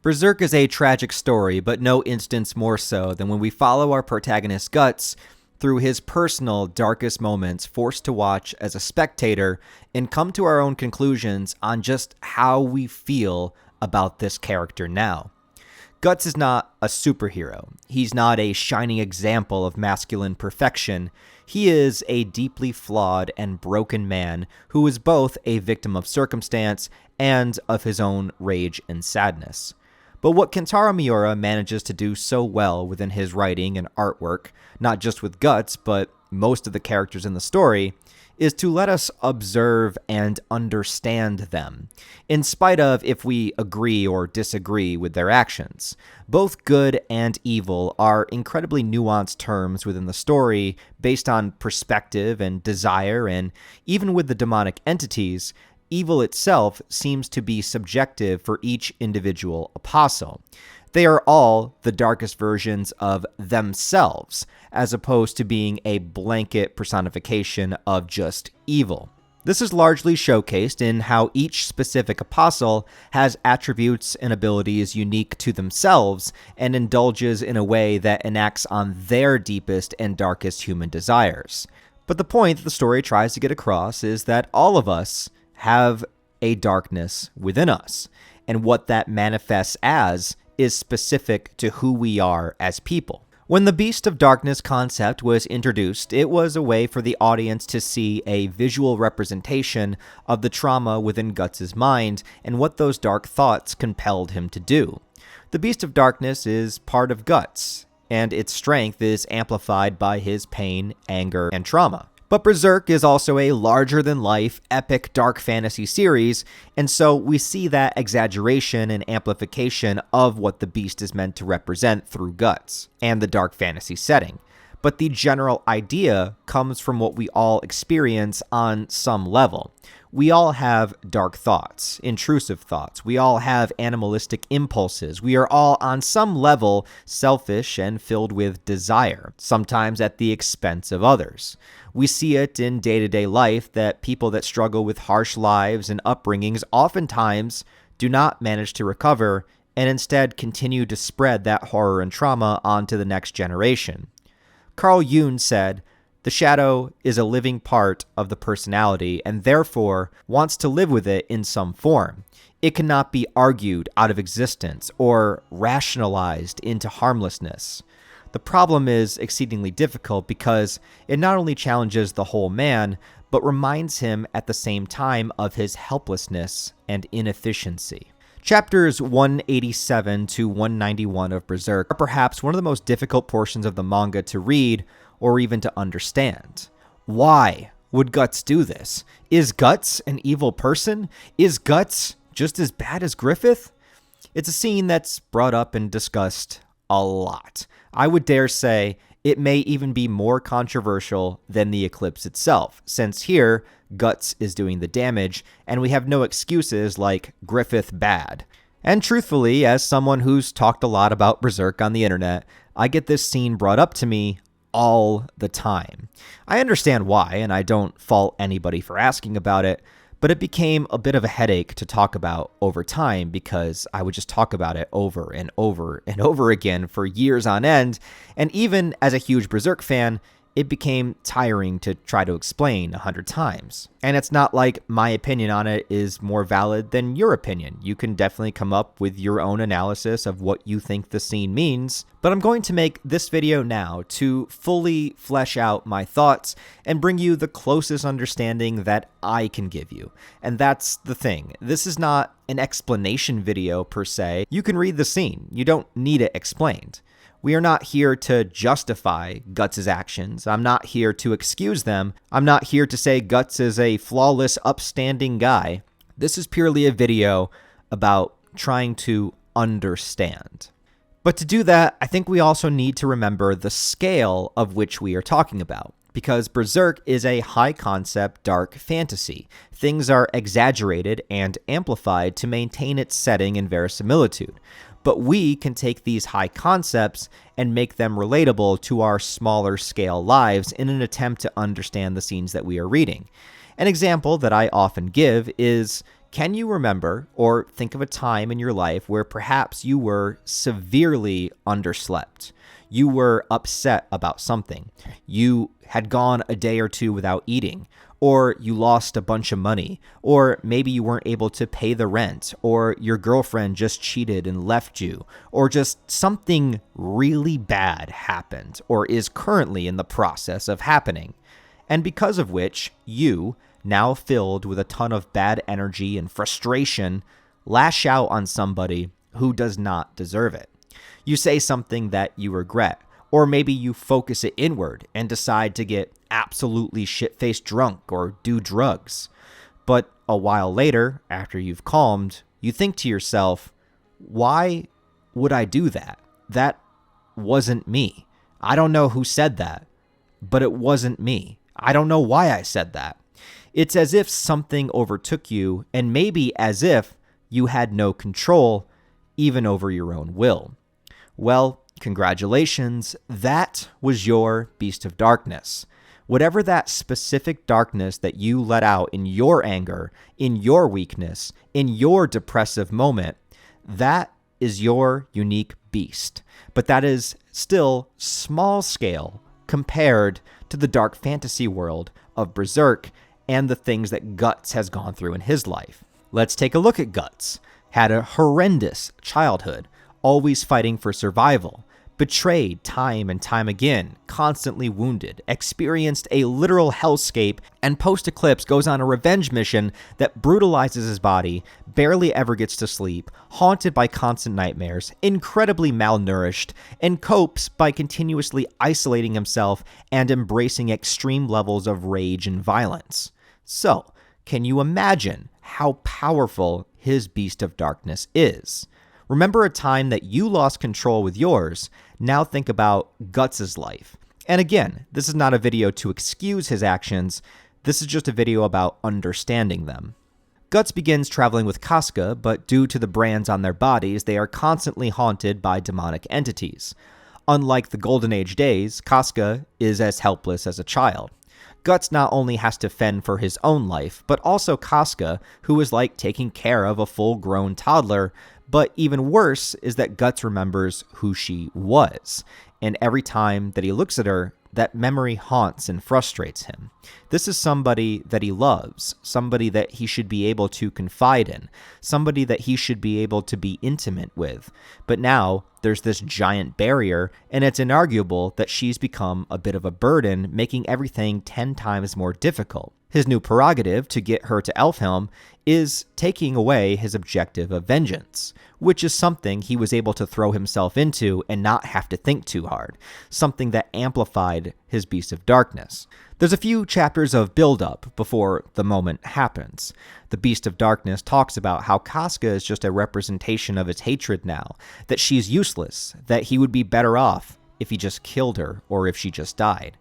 Berserk is a tragic story, but no instance more so than when we follow our protagonist Guts through his personal darkest moments, forced to watch as a spectator and come to our own conclusions on just how we feel about this character now. Guts is not a superhero. He's not a shining example of masculine perfection. He is a deeply flawed and broken man who is both a victim of circumstance and of his own rage and sadness. But what Kentaro Miura manages to do so well within his writing and artwork, not just with Guts, but most of the characters in the story, is to let us observe and understand them, in spite of if we agree or disagree with their actions. Both good and evil are incredibly nuanced terms within the story based on perspective and desire, and even with the demonic entities, evil itself seems to be subjective for each individual apostle. They are all the darkest versions of themselves, as opposed to being a blanket personification of just evil. This is largely showcased in how each specific apostle has attributes and abilities unique to themselves and indulges in a way that enacts on their deepest and darkest human desires. But the point that the story tries to get across is that all of us have a darkness within us, and what that manifests as is specific to who we are as people. When the Beast of Darkness concept was introduced, it was a way for the audience to see a visual representation of the trauma within Guts' mind and what those dark thoughts compelled him to do. The Beast of Darkness is part of Guts, and its strength is amplified by his pain, anger, and trauma. But Berserk is also a larger-than-life, epic dark fantasy series, and so we see that exaggeration and amplification of what the beast is meant to represent through Guts and the dark fantasy setting. But the general idea comes from what we all experience on some level. We all have dark thoughts, intrusive thoughts. We all have animalistic impulses. We are all, on some level, selfish and filled with desire, sometimes at the expense of others. We see it in day-to-day life that people that struggle with harsh lives and upbringings oftentimes do not manage to recover and instead continue to spread that horror and trauma onto the next generation. Carl Jung said, "The shadow is a living part of the personality and therefore wants to live with it in some form. It cannot be argued out of existence or rationalized into harmlessness." The problem is exceedingly difficult because it not only challenges the whole man, but reminds him at the same time of his helplessness and inefficiency. Chapters 187 to 191 of Berserk are perhaps one of the most difficult portions of the manga to read or even to understand. Why would Guts do this? Is Guts an evil person? Is Guts just as bad as Griffith? It's a scene that's brought up and discussed a lot. I would dare say it may even be more controversial than the eclipse itself, since here, Guts is doing the damage, and we have no excuses like Griffith bad. And truthfully, as someone who's talked a lot about Berserk on the internet, I get this scene brought up to me all the time. I understand why, and I don't fault anybody for asking about it, but it became a bit of a headache to talk about over time because I would just talk about it over and over and over again for years on end, and even as a huge Berserk fan, it became tiring to try to explain 100 times. And it's not like my opinion on it is more valid than your opinion. You can definitely come up with your own analysis of what you think the scene means, but I'm going to make this video now to fully flesh out my thoughts and bring you the closest understanding that I can give you. And that's the thing. This is not an explanation video per se. You can read the scene. You don't need it explained. We are not here to justify Guts' actions. I'm not here to excuse them. I'm not here to say Guts is a flawless, upstanding guy. This is purely a video about trying to understand. But to do that, I think we also need to remember the scale of which we are talking about, because Berserk is a high-concept dark fantasy. Things are exaggerated and amplified to maintain its setting and verisimilitude. But we can take these high concepts and make them relatable to our smaller scale lives in an attempt to understand the scenes that we are reading. An example that I often give is Can you remember or think of a time in your life where perhaps you were severely underslept? You were upset about something. You had gone a day or two without eating, or you lost a bunch of money, or maybe you weren't able to pay the rent, or your girlfriend just cheated and left you, or just something really bad happened or is currently in the process of happening. And because of which, you, now filled with a ton of bad energy and frustration, lash out on somebody who does not deserve it. You say something that you regret, or maybe you focus it inward and decide to get absolutely shit-faced drunk or do drugs. But a while later, after you've calmed, you think to yourself, why would I do that? That wasn't me. I don't know who said that, but it wasn't me. I don't know why I said that. It's as if something overtook you, and maybe as if you had no control, even over your own will. Well, congratulations, that was your beast of darkness. Whatever that specific darkness that you let out in your anger, in your weakness, in your depressive moment, that is your unique beast. But that is still small scale compared to the dark fantasy world of Berserk and the things that Guts has gone through in his life. Let's take a look at Guts. Had a horrendous childhood, always fighting for survival, betrayed time and time again, constantly wounded, experienced a literal hellscape, and post-Eclipse goes on a revenge mission that brutalizes his body, barely ever gets to sleep, haunted by constant nightmares, incredibly malnourished, and copes by continuously isolating himself and embracing extreme levels of rage and violence. So, can you imagine how powerful his Beast of Darkness is? Remember a time that you lost control with yours. Now think about Guts' life. And again, this is not a video to excuse his actions. This is just a video about understanding them. Guts begins traveling with Casca, but due to the brands on their bodies, they are constantly haunted by demonic entities. Unlike the Golden Age days, Casca is as helpless as a child. Guts not only has to fend for his own life, but also Casca, who is like taking care of a full-grown toddler. But even worse is that Guts remembers who she was, and every time that he looks at her, that memory haunts and frustrates him. This is somebody that he loves, somebody that he should be able to confide in, somebody that he should be able to be intimate with. But now there's this giant barrier, and it's inarguable that she's become a bit of a burden, making everything 10 times more difficult. His new prerogative to get her to Elfhelm is taking away his objective of vengeance, which is something he was able to throw himself into and not have to think too hard, something that amplified his Beast of Darkness. There's a few chapters of build-up before the moment happens. The Beast of Darkness talks about how Casca is just a representation of his hatred now, that she's useless, that he would be better off if he just killed her or if she just died.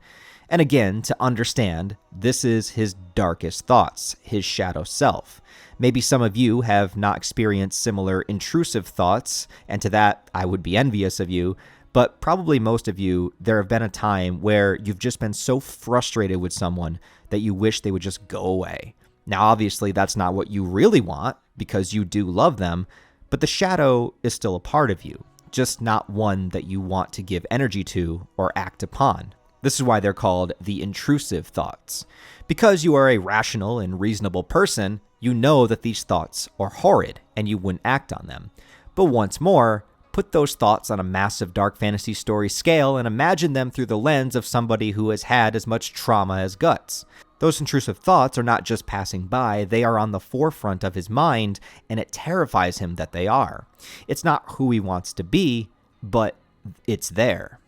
And again, to understand, this is his darkest thoughts, his shadow self. Maybe some of you have not experienced similar intrusive thoughts, and to that, I would be envious of you, but probably most of you, there have been a time where you've just been so frustrated with someone that you wish they would just go away. Now, obviously, that's not what you really want, because you do love them, but the shadow is still a part of you, just not one that you want to give energy to or act upon. This is why they're called the intrusive thoughts. Because you are a rational and reasonable person, you know that these thoughts are horrid and you wouldn't act on them. But once more, put those thoughts on a massive dark fantasy story scale and imagine them through the lens of somebody who has had as much trauma as Guts. Those intrusive thoughts are not just passing by, they are on the forefront of his mind, and it terrifies him that they are. It's not who he wants to be, but it's there.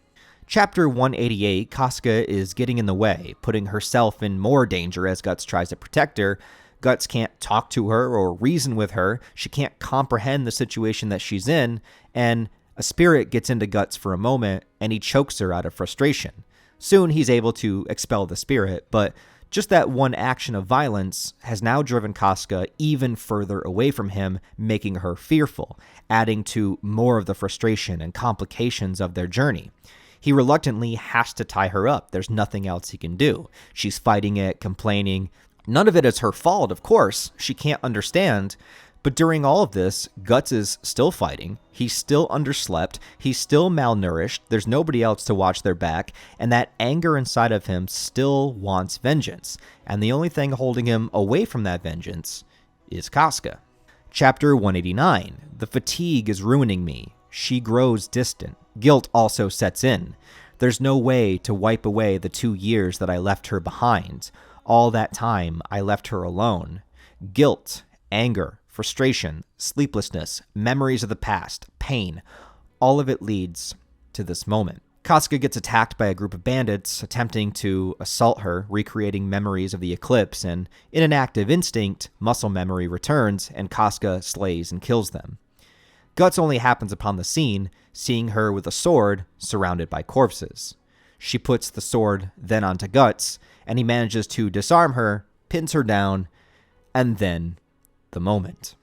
Chapter 188, Casca is getting in the way, putting herself in more danger as Guts tries to protect her. Guts can't talk to her or reason with her. She can't comprehend the situation that she's in, and a spirit gets into Guts for a moment, and he chokes her out of frustration. Soon he's able to expel the spirit, but just that one action of violence has now driven Casca even further away from him, making her fearful, adding to more of the frustration and complications of their journey. He reluctantly has to tie her up. There's nothing else he can do. She's fighting it, complaining, None of it is her fault, of course. She can't understand. But during all of this, Guts is still fighting. He's still underslept. He's still malnourished. There's nobody else to watch their back. And that anger inside of him still wants vengeance. And the only thing holding him away from that vengeance is Casca. Chapter 189. The fatigue is ruining me. She grows distant. Guilt also sets in. There's no way to wipe away the 2 years that I left her behind. All that time, I left her alone. Guilt, anger, frustration, sleeplessness, memories of the past, pain, all of it leads to this moment. Casca gets attacked by a group of bandits attempting to assault her, recreating memories of the eclipse, and in an act of instinct, muscle memory returns, and Casca slays and kills them. Guts only happens upon the scene, seeing her with a sword surrounded by corpses. She puts the sword then onto Guts, and he manages to disarm her, pins her down, and then the moment.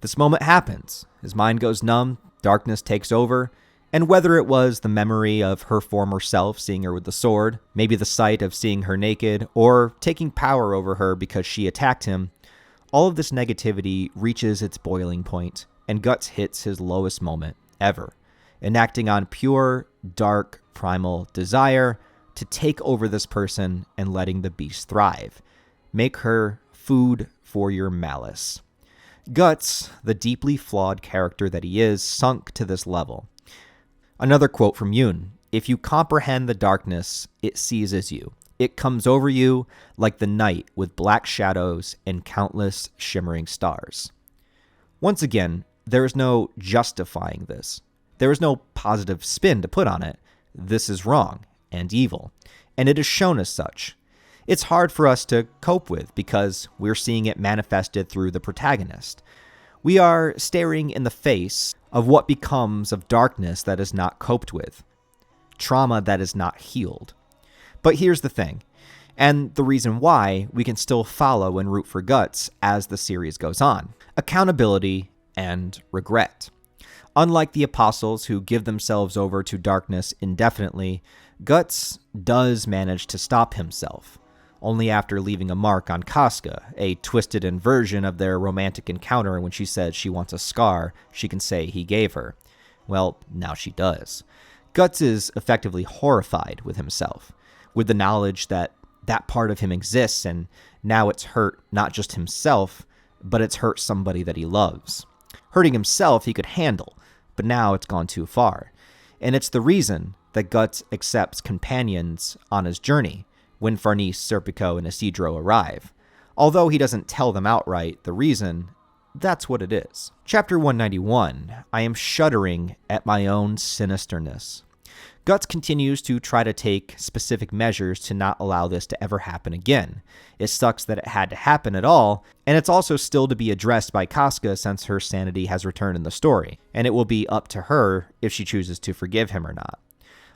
This moment happens. His mind goes numb, darkness takes over, and whether it was the memory of her former self seeing her with the sword, maybe the sight of seeing her naked, or taking power over her because she attacked him, all of this negativity reaches its boiling point, and Guts hits his lowest moment ever, enacting on pure, dark, primal desire to take over this person and letting the beast thrive. Make her food for your malice. Guts, the deeply flawed character that he is, sunk to this level. Another quote from Yoon: "If you comprehend the darkness, it seizes you. It comes over you like the night with black shadows and countless shimmering stars." Once again, there is no justifying this. There is no positive spin to put on it. This is wrong and evil, and it is shown as such. It's hard for us to cope with because we're seeing it manifested through the protagonist. We are staring in the face of what becomes of darkness that is not coped with, trauma that is not healed. But here's the thing, and the reason why we can still follow and root for Guts as the series goes on: accountability and regret. Unlike the apostles who give themselves over to darkness indefinitely, Guts does manage to stop himself, only after leaving a mark on Casca, a twisted inversion of their romantic encounter when she says she wants a scar she can say he gave her. Well, now she does. Guts is effectively horrified with himself, with the knowledge that that part of him exists, and now it's hurt not just himself, but it's hurt somebody that he loves. Hurting himself he could handle, but now it's gone too far. And it's the reason that Guts accepts companions on his journey when Farnese, Serpico, and Isidro arrive. Although he doesn't tell them outright the reason, that's what it is. Chapter 191, I am shuddering at my own sinisterness. Guts continues to try to take specific measures to not allow this to ever happen again. It sucks that it had to happen at all, and it's also still to be addressed by Casca since her sanity has returned in the story, and it will be up to her if she chooses to forgive him or not.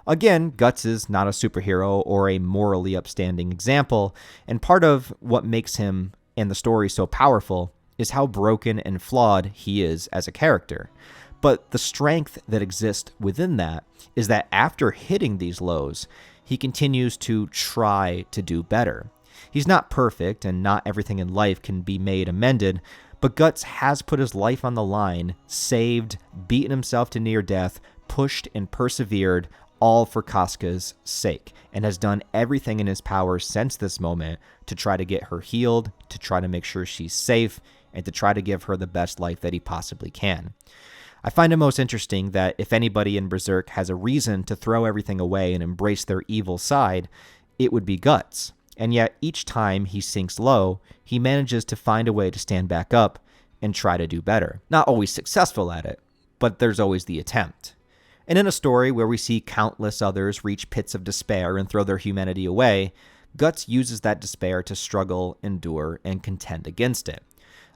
Again, Guts is not a superhero or a morally upstanding example, and part of what makes him and the story so powerful is how broken and flawed he is as a character. But the strength that exists within that is that after hitting these lows, he continues to try to do better. He's not perfect, and not everything in life can be made amended, but Guts has put his life on the line, saved, beaten himself to near death, pushed and persevered, all for Casca's sake, and has done everything in his power since this moment to try to get her healed, to try to make sure she's safe, and to try to give her the best life that he possibly can. I find it most interesting that if anybody in Berserk has a reason to throw everything away and embrace their evil side, it would be Guts. And yet each time he sinks low, he manages to find a way to stand back up and try to do better. Not always successful at it, but there's always the attempt. And in a story where we see countless others reach pits of despair and throw their humanity away, Guts uses that despair to struggle, endure, and contend against it.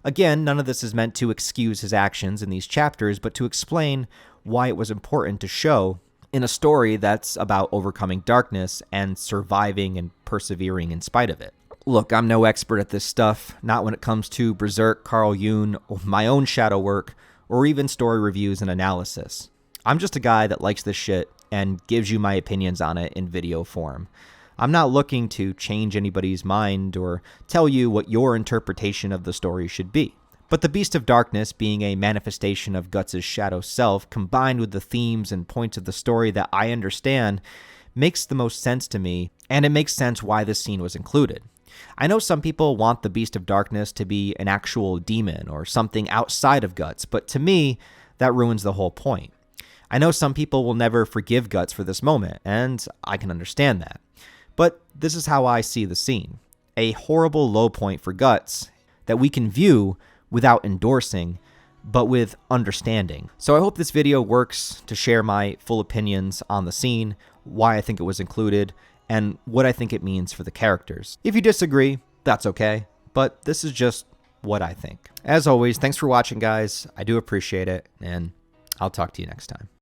Again, none of this is meant to excuse his actions in these chapters, but to explain why it was important to show in a story that's about overcoming darkness and surviving and persevering in spite of it. Look, I'm no expert at this stuff, not when it comes to Berserk, Carl Jung, or my own shadow work, or even story reviews and analysis. I'm just a guy that likes this shit and gives you my opinions on it in video form. I'm not looking to change anybody's mind or tell you what your interpretation of the story should be. But the Beast of Darkness being a manifestation of Guts' shadow self, combined with the themes and points of the story that I understand, makes the most sense to me, and it makes sense why this scene was included. I know some people want the Beast of Darkness to be an actual demon or something outside of Guts, but to me, that ruins the whole point. I know some people will never forgive Guts for this moment, and I can understand that. But this is how I see the scene. A horrible low point for Guts that we can view without endorsing, but with understanding. So I hope this video works to share my full opinions on the scene, why I think it was included, and what I think it means for the characters. If you disagree, that's okay, but this is just what I think. As always, thanks for watching, guys. I do appreciate it, and I'll talk to you next time.